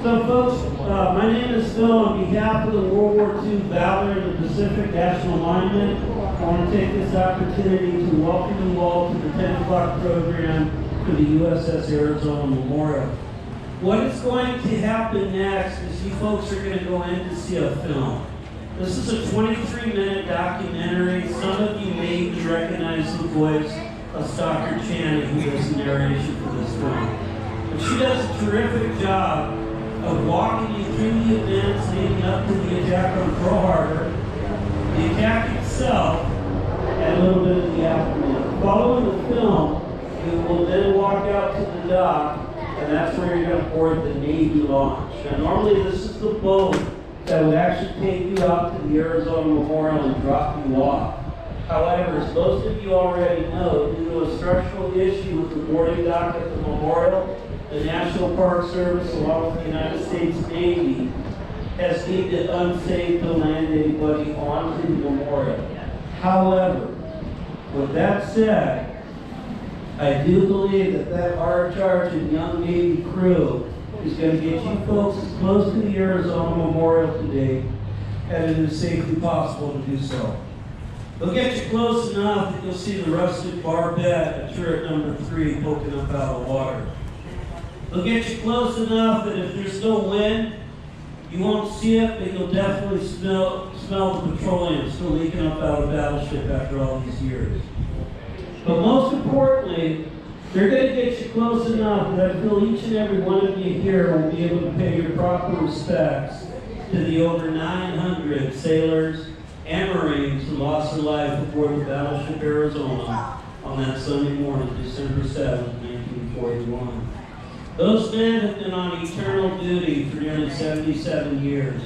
So folks, my name is Phil. On behalf of the World War II Valor in the Pacific National Monument, I want to take this opportunity to welcome you all to the 10 o'clock program for the USS Arizona Memorial. What is going to happen next is you folks are going to go in to see a film. This is a 23-minute documentary. Some of you may recognize the voice of Stalker Channing, who does the narration for this film. But she does a terrific job of walking you through the events leading up to the attack on Pearl Harbor, the attack itself, and a little bit of the aftermath. Following the film, you will then walk out to the dock, and that's where you're going to board the Navy launch. Now, normally this is the boat that would actually take you out to the Arizona Memorial and drop you off. However, as most of you already know, due to a structural issue with the boarding dock at the memorial, the National Park Service, along with the United States Navy, has deemed it unsafe to land anybody onto the memorial. However, with that said, I do believe that our charge and young Navy crew is going to get you folks as close to the Arizona Memorial today as it is safely possible to do so. They'll get you close enough that you'll see the rusted barbette at turret number 3 poking up out of the water. They'll get you close enough that if there's no wind, you won't see it, but you'll definitely smell the petroleum still leaking up out of the battleship after all these years. But most importantly, they're going to get you close enough that I feel each and every one of you here will be able to pay your proper respects to the over 900 sailors and Marines who lost their life aboard the battleship Arizona on that Sunday morning, December 7, 1941. Those men have been on eternal duty for nearly 77 years.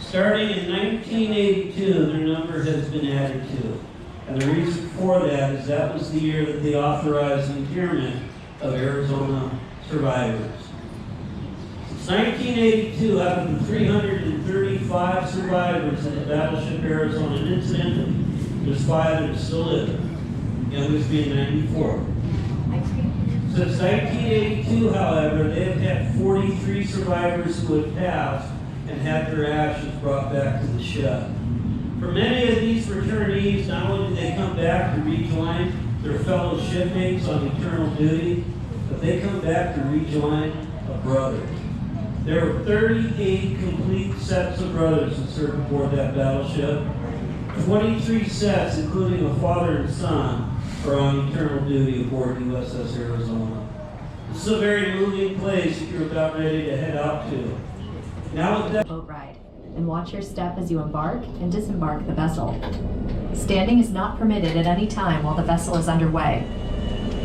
Starting in 1982, their number has been added to. And the reason for that is that was the year that they authorized the interment of Arizona survivors. Since 1982, out of the 335 survivors of the battleship Arizona, and incidentally, there's 5 that are still living, youngest being 94. Since 1982, however, they have had 43 survivors who have passed and had their ashes brought back to the ship. For many of these returnees, not only did they come back to rejoin their fellow shipmates on eternal duty, but they come back to rejoin a brother. There were 38 complete sets of brothers who served aboard that battleship. 23 sets, including a father and son, are on eternal duty aboard USS Arizona. This is a very moving place that you're about ready to head out to. Now with that boat ride, and watch your step as you embark and disembark the vessel. Standing is not permitted at any time while the vessel is underway.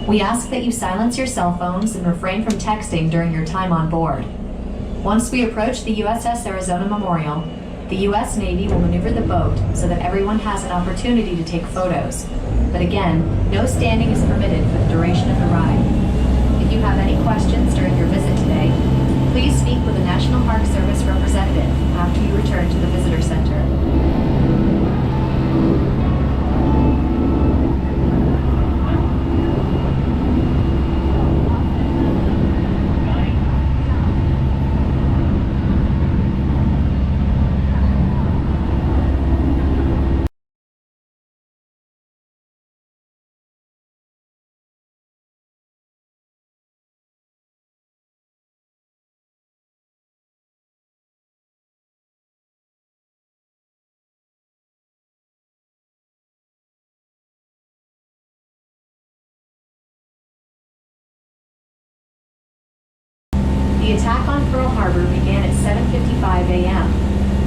We ask that you silence your cell phones and refrain from texting during your time on board. Once we approach the USS Arizona Memorial, the U.S. Navy will maneuver the boat so that everyone has an opportunity to take photos. But again, no standing is permitted for the duration of the ride. If you have any questions during your visit today, please speak with a National Park Service representative after you return to the Visitor Center. The attack on Pearl Harbor began at 7:55 a.m.,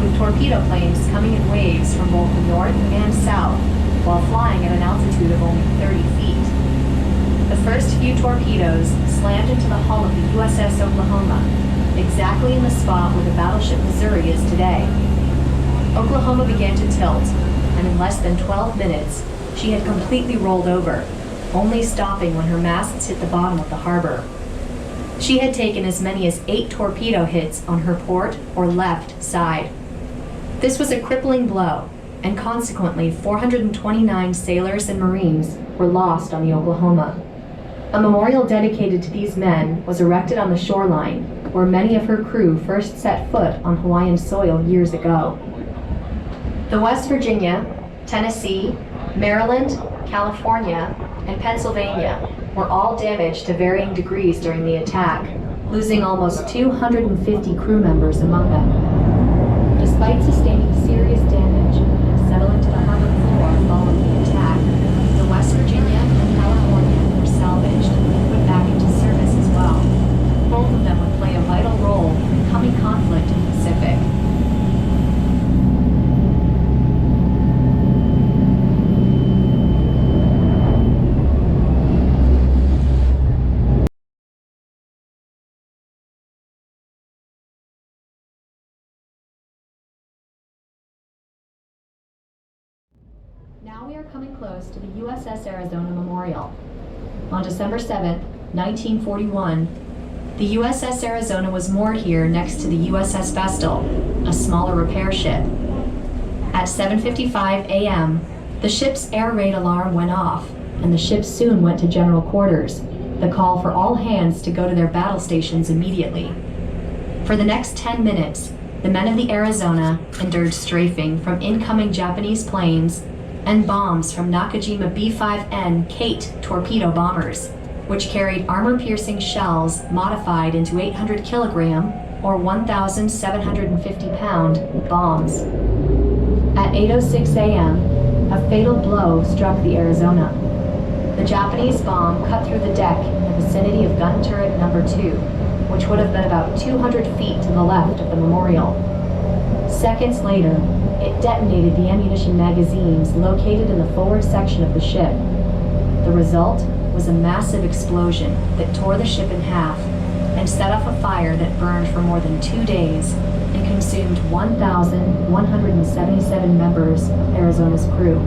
with torpedo planes coming in waves from both the north and south, while flying at an altitude of only 30 feet. The first few torpedoes slammed into the hull of the USS Oklahoma, exactly in the spot where the battleship Missouri is today. Oklahoma began to tilt, and in less than 12 minutes, she had completely rolled over, only stopping when her masts hit the bottom of the harbor. She had taken as many as 8 torpedo hits on her port or left side. This was a crippling blow, and consequently 429 sailors and Marines were lost on the Oklahoma. A memorial dedicated to these men was erected on the shoreline, where many of her crew first set foot on Hawaiian soil years ago. The West Virginia, Tennessee, Maryland, California, and Pennsylvania were all damaged to varying degrees during the attack, losing almost 250 crew members among them. Despite sustaining serious damage and settling to the harbor floor following the attack, the West Virginia and California were salvaged and put back into service as well. Both of them would play a vital role in the coming conflict in the Pacific. Now we are coming close to the USS Arizona Memorial. On December 7, 1941, the USS Arizona was moored here next to the USS Vestal, a smaller repair ship. At 7:55 a.m., the ship's air raid alarm went off, and the ship soon went to general quarters, the call for all hands to go to their battle stations immediately. For the next 10 minutes, the men of the Arizona endured strafing from incoming Japanese planes and bombs from Nakajima B-5N Kate torpedo bombers, which carried armor-piercing shells modified into 800 kilogram or 1,750-pound bombs. At 8:06 a.m., a fatal blow struck the Arizona. The Japanese bomb cut through the deck in the vicinity of gun turret number 2, which would have been about 200 feet to the left of the memorial. Seconds later, it detonated the ammunition magazines located in the forward section of the ship. The result was a massive explosion that tore the ship in half and set off a fire that burned for more than 2 days and consumed 1,177 members of Arizona's crew.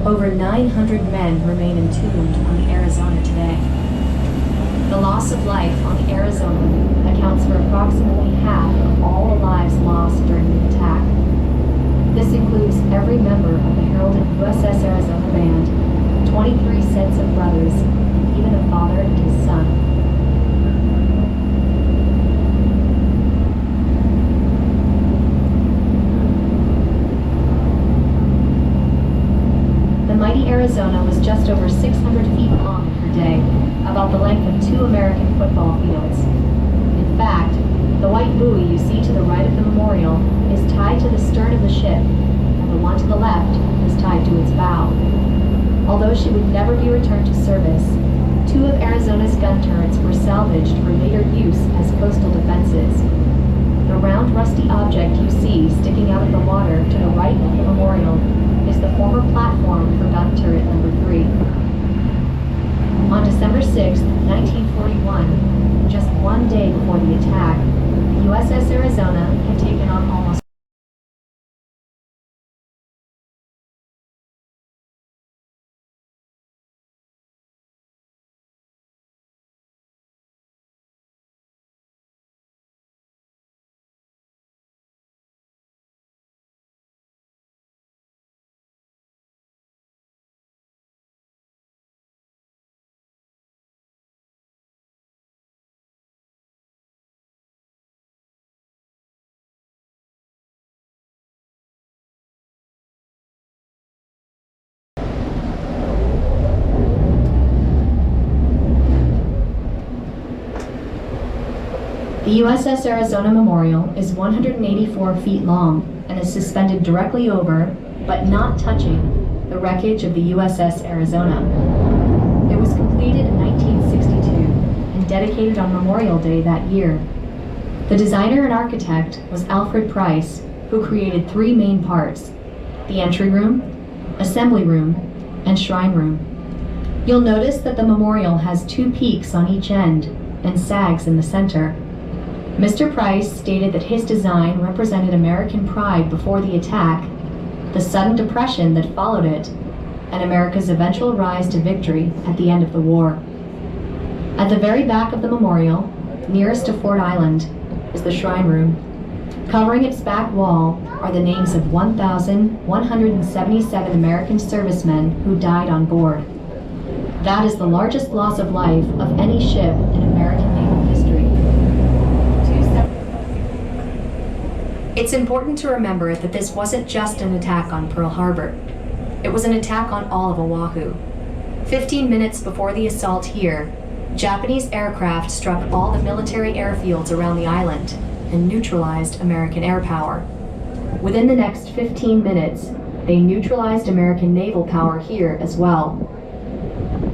Over 900 men remain entombed on the Arizona today. The loss of life on the Arizona accounts for approximately half of all the lives lost during the attack. This includes every member of the heralded USS Arizona Band, 23 sets of brothers, and even a father and his son. The mighty Arizona was just over 600 feet long in her day, about the length of 2 American football fields. In fact, the white buoy you see to the right of the memorial is tied to the stern of the ship, and the one to the left is tied to its bow. Although she would never be returned to service, 2 of Arizona's gun turrets were salvaged for later use as coastal defenses. The round rusty object you see sticking out of the water to the right of the memorial is the former platform for gun turret number 3. On December 6, 1941, just 1 day before the attack, the USS Arizona had taken on almost The USS Arizona Memorial is 184 feet long and is suspended directly over, but not touching, the wreckage of the USS Arizona. It was completed in 1962 and dedicated on Memorial Day that year. The designer and architect was Alfred Price, who created 3 main parts: the entry room, assembly room, and shrine room. You'll notice that the memorial has 2 peaks on each end and sags in the center. Mr. Price stated that his design represented American pride before the attack, the sudden depression that followed it, and America's eventual rise to victory at the end of the war. At the very back of the memorial, nearest to Ford Island, is the shrine room. Covering its back wall are the names of 1,177 American servicemen who died on board. That is the largest loss of life of any ship in American naval history. It's important to remember that this wasn't just an attack on Pearl Harbor. It was an attack on all of Oahu. 15 minutes before the assault here, Japanese aircraft struck all the military airfields around the island and neutralized American air power. Within the next 15 minutes, they neutralized American naval power here as well.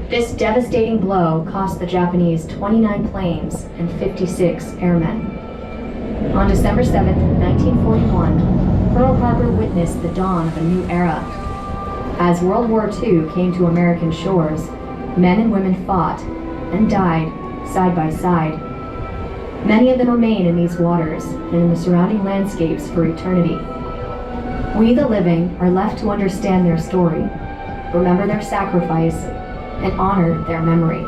This devastating blow cost the Japanese 29 planes and 56 airmen. On December 7, 1941, Pearl Harbor witnessed the dawn of a new era. As World War II came to American shores, men and women fought and died side by side. Many of them remain in these waters and in the surrounding landscapes for eternity. We, the living, are left to understand their story, remember their sacrifice, and honor their memory.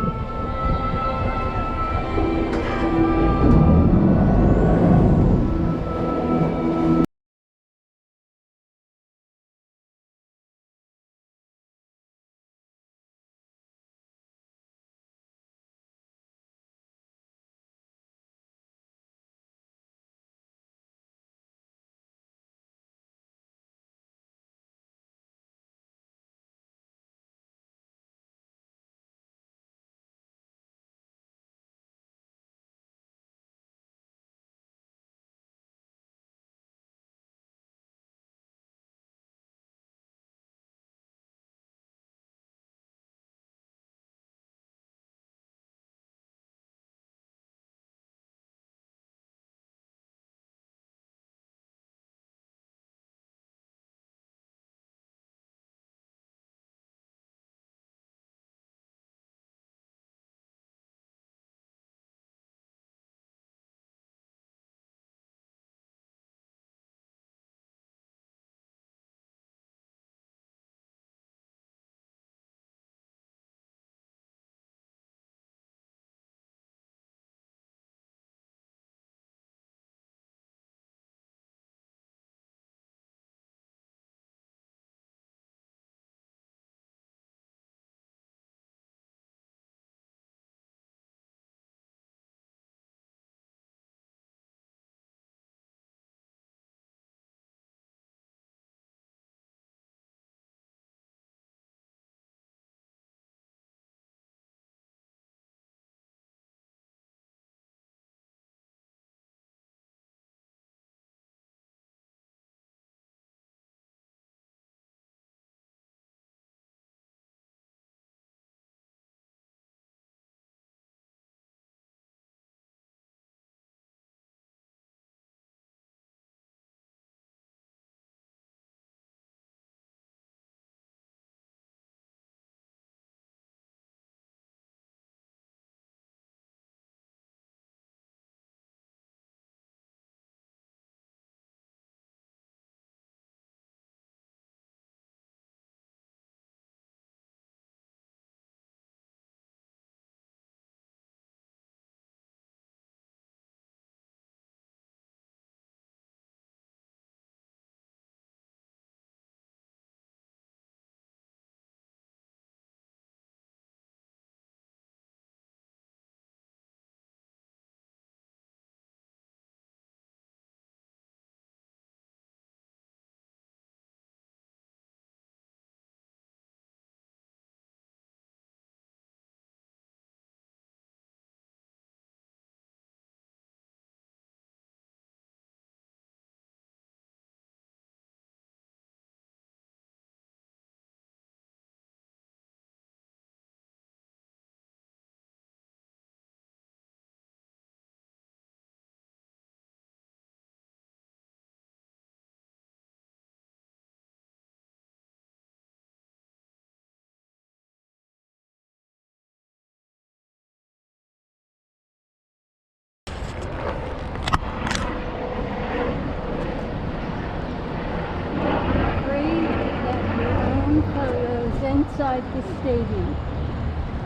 Inside the stadium,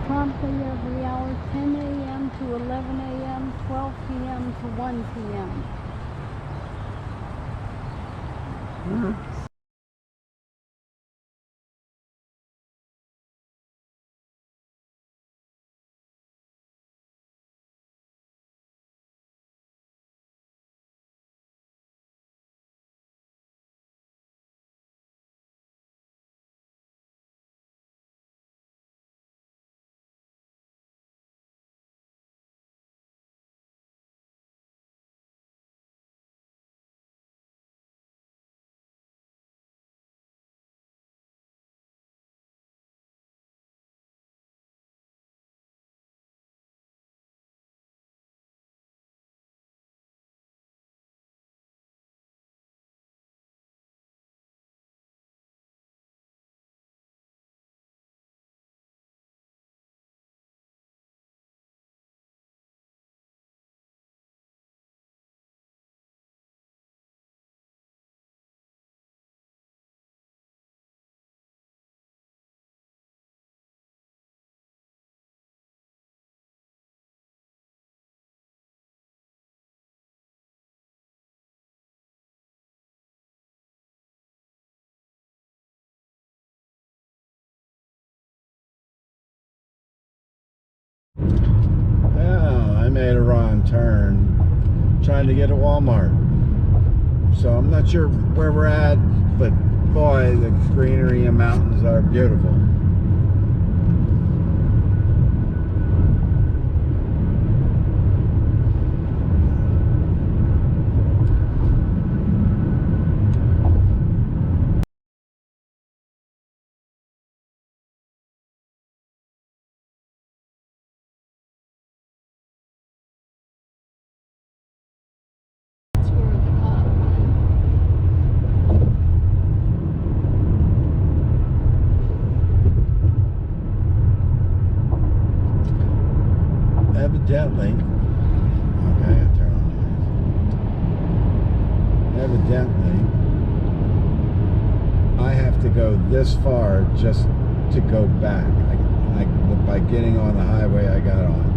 promptly every hour, 10 a.m. to 11 a.m., 12 p.m. to 1 p.m. made a wrong turn trying to get to Walmart. So I'm not sure where we're at, but boy, the greenery and mountains are beautiful. That's where the cop went. Evidently, okay, I turn on the evidently, I have to go this far just to go back. By getting on the highway I got on.